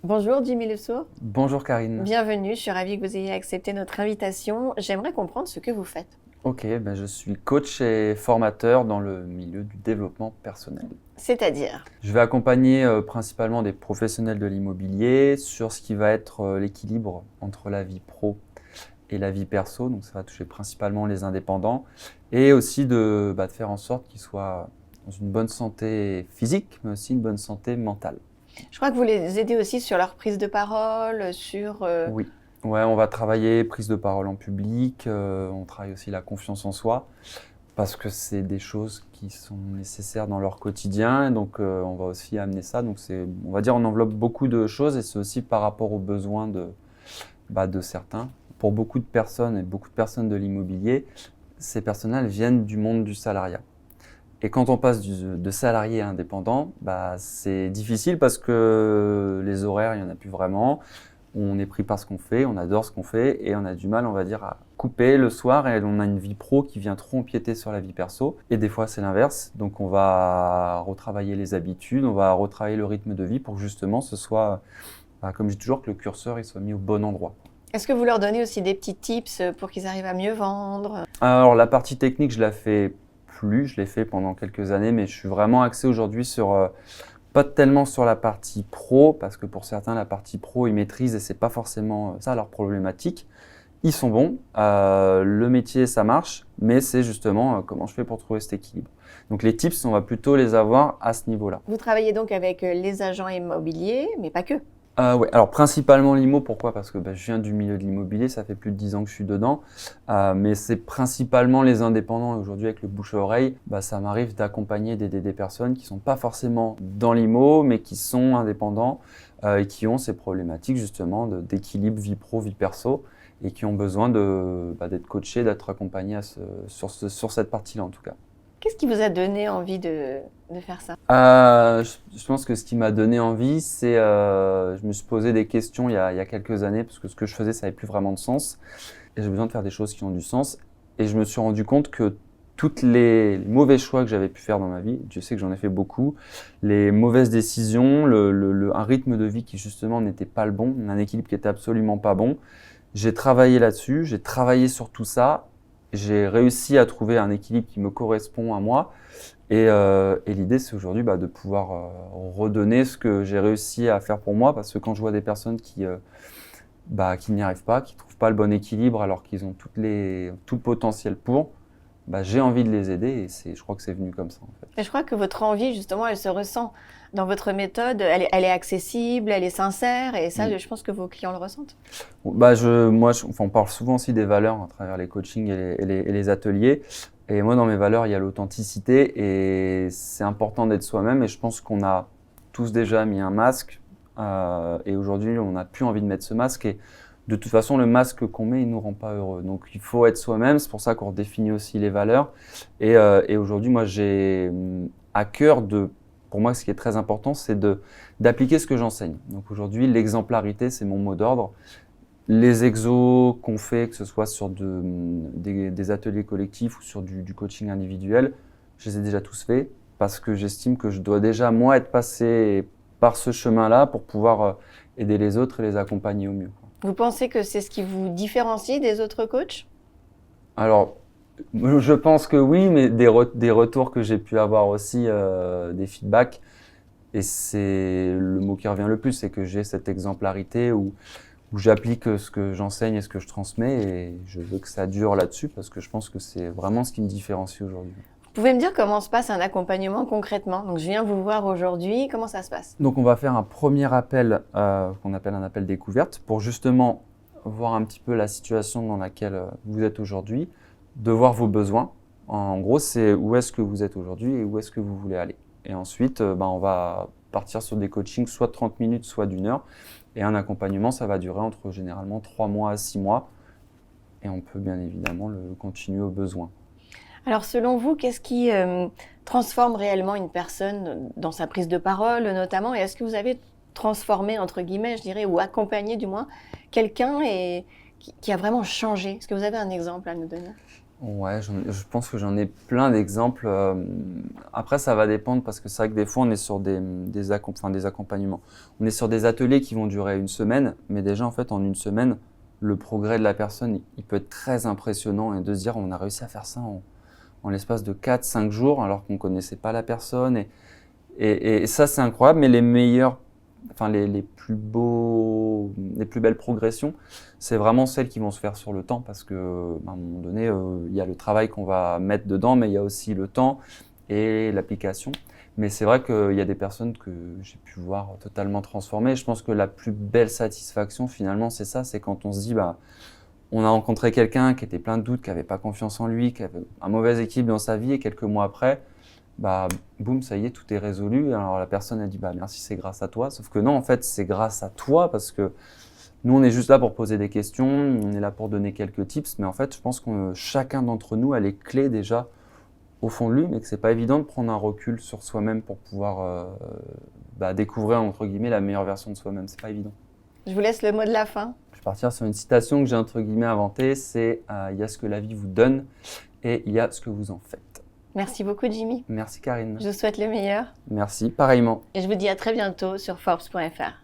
Bonjour Jimmy Lesourd, Bonjour Karine. bienvenue, je suis ravie que vous ayez accepté notre invitation. J'aimerais comprendre ce que vous faites. Ok, je suis coach et formateur dans le milieu du développement personnel. C'est-à-dire, Je vais accompagner principalement des professionnels de l'immobilier sur ce qui va être l'équilibre entre la vie pro et la vie perso. Donc ça va toucher principalement les indépendants et aussi de faire en sorte qu'ils soient dans une bonne santé physique, mais aussi une bonne santé mentale. je crois que vous les aidez aussi sur leur prise de parole, sur... Oui, ouais, on va travailler prise de parole en public, on travaille aussi la confiance en soi. Parce que c'est des choses qui sont nécessaires dans leur quotidien, et donc on va aussi amener ça. Donc on va dire, on enveloppe beaucoup de choses et c'est aussi par rapport aux besoins de certains. Pour beaucoup de personnes et beaucoup de personnes de l'immobilier, ces personnes-là, elles viennent du monde du salariat. Et quand on passe de salarié à indépendant, c'est difficile parce que les horaires, il n'y en a plus vraiment. On est pris par ce qu'on fait, on adore ce qu'on fait et on a du mal, on va dire, à couper le soir et on a une vie pro qui vient trop empiéter sur la vie perso. Et des fois, c'est l'inverse. Donc, on va retravailler les habitudes, on va retravailler le rythme de vie pour que justement ce soit, comme je dis toujours, que le curseur il soit mis au bon endroit. Est-ce que vous leur donnez aussi des petits tips pour qu'ils arrivent à mieux vendre? Alors, la partie technique, je la fais plus, je l'ai fait pendant quelques années, mais je suis vraiment axé aujourd'hui sur pas tellement sur la partie pro, parce que pour certains, la partie pro, ils maîtrisent et c'est pas forcément ça leur problématique. Ils sont bons, le métier, ça marche, mais c'est justement comment je fais pour trouver cet équilibre. Donc les tips, on va plutôt les avoir à ce niveau-là. Vous travaillez donc avec les agents immobiliers, mais pas que. Ouais, alors principalement l'IMO, pourquoi? Parce que je viens du milieu de l'immobilier, ça fait plus de 10 ans que je suis dedans, mais c'est principalement les indépendants. Et aujourd'hui, avec le bouche à oreille, ça m'arrive d'accompagner d'aider des personnes qui sont pas forcément dans l'IMO, mais qui sont indépendants et qui ont ces problématiques justement d'équilibre vie pro, vie perso, et qui ont besoin d'être coachés, d'être accompagnés sur cette partie-là en tout cas. Qu'est-ce qui vous a donné envie de faire ça? Je pense que ce qui m'a donné envie, c'est je me suis posé des questions il y a quelques années parce que ce que je faisais, ça n'avait plus vraiment de sens. Et j'ai besoin de faire des choses qui ont du sens. Et je me suis rendu compte que toutes les mauvais choix que j'avais pu faire dans ma vie, je sais que j'en ai fait beaucoup, les mauvaises décisions, un rythme de vie qui justement n'était pas le bon, un équilibre qui était absolument pas bon. J'ai travaillé là-dessus, j'ai travaillé sur tout ça. J'ai réussi à trouver un équilibre qui me correspond à moi. Et l'idée, c'est aujourd'hui de pouvoir redonner ce que j'ai réussi à faire pour moi. Parce que quand je vois des personnes qui n'y arrivent pas, qui ne trouvent pas le bon équilibre alors qu'ils ont tout le potentiel pour, j'ai envie de les aider et je crois que c'est venu comme ça en fait. Et je crois que votre envie, justement, elle se ressent dans votre méthode. Elle est accessible, elle est sincère, et ça, Mm. je pense que vos clients le ressentent. On parle souvent aussi des valeurs à travers les coachings et les ateliers. Et moi, dans mes valeurs, il y a l'authenticité et c'est important d'être soi-même. Et je pense qu'on a tous déjà mis un masque et aujourd'hui, on n'a plus envie de mettre ce masque. Et de toute façon, le masque qu'on met, il ne nous rend pas heureux. Donc, il faut être soi-même. C'est pour ça qu'on redéfinit aussi les valeurs. Et aujourd'hui, moi, j'ai à cœur pour moi, ce qui est très important, c'est d'appliquer ce que j'enseigne. Donc aujourd'hui, l'exemplarité, c'est mon mot d'ordre. Les exos qu'on fait, que ce soit sur des ateliers collectifs ou sur du coaching individuel, je les ai déjà tous faits parce que j'estime que je dois déjà, moi, être passé par ce chemin-là pour pouvoir aider les autres et les accompagner au mieux. Vous pensez que c'est ce qui vous différencie des autres coachs? Alors, je pense que oui, mais des retours que j'ai pu avoir aussi, des feedbacks, et c'est le mot qui revient le plus, c'est que j'ai cette exemplarité où j'applique ce que j'enseigne et ce que je transmets et je veux que ça dure là-dessus parce que je pense que c'est vraiment ce qui me différencie aujourd'hui. Vous pouvez me dire comment se passe un accompagnement concrètement? Donc, je viens vous voir aujourd'hui, comment ça se passe? Donc on va faire un premier appel qu'on appelle un appel découverte pour justement voir un petit peu la situation dans laquelle vous êtes aujourd'hui, de voir vos besoins. En gros, c'est où est-ce que vous êtes aujourd'hui et où est-ce que vous voulez aller. Et ensuite, on va partir sur des coachings soit de 30 minutes, soit d'une heure. Et un accompagnement, ça va durer entre généralement 3 mois à 6 mois. Et on peut bien évidemment le continuer au besoin. Alors, selon vous, qu'est-ce qui transforme réellement une personne dans sa prise de parole, notamment? Et est-ce que vous avez transformé, entre guillemets, je dirais, ou accompagné du moins, quelqu'un qui a vraiment changé? Est-ce que vous avez un exemple à nous donner? Ouais, je pense que j'en ai plein d'exemples. Après, ça va dépendre parce que c'est vrai que des fois, on est sur des accompagnements. On est sur des ateliers qui vont durer une semaine, mais déjà, en fait, en une semaine, le progrès de la personne, il peut être très impressionnant et de se dire, on a réussi à faire ça en l'espace de 4, 5 jours alors qu'on ne connaissait pas la personne. Et ça, c'est incroyable, mais les meilleurs, les plus belles progressions, c'est vraiment celles qui vont se faire sur le temps parce que, à un moment donné, il y a le travail qu'on va mettre dedans, mais il y a aussi le temps et l'application. Mais c'est vrai qu'il y a des personnes que j'ai pu voir totalement transformées. Je pense que la plus belle satisfaction, finalement, c'est ça, c'est quand on se dit, on a rencontré quelqu'un qui était plein de doutes, qui n'avait pas confiance en lui, qui avait un mauvais équilibre dans sa vie, et quelques mois après, boum, ça y est, tout est résolu. Alors la personne a dit, merci, c'est grâce à toi. Sauf que non, en fait, c'est grâce à toi parce que nous, on est juste là pour poser des questions, on est là pour donner quelques tips, mais en fait, je pense que chacun d'entre nous a les clés déjà au fond de lui, mais que c'est pas évident de prendre un recul sur soi-même pour pouvoir découvrir, entre guillemets, la meilleure version de soi-même. C'est pas évident. Je vous laisse le mot de la fin. Je vais partir sur une citation que j'ai, entre guillemets, inventée, c'est il y a ce que la vie vous donne et il y a ce que vous en faites. Merci beaucoup, Jimmy. Merci, Karine. Je vous souhaite le meilleur. Merci, pareillement. Et je vous dis à très bientôt sur Forbes.fr.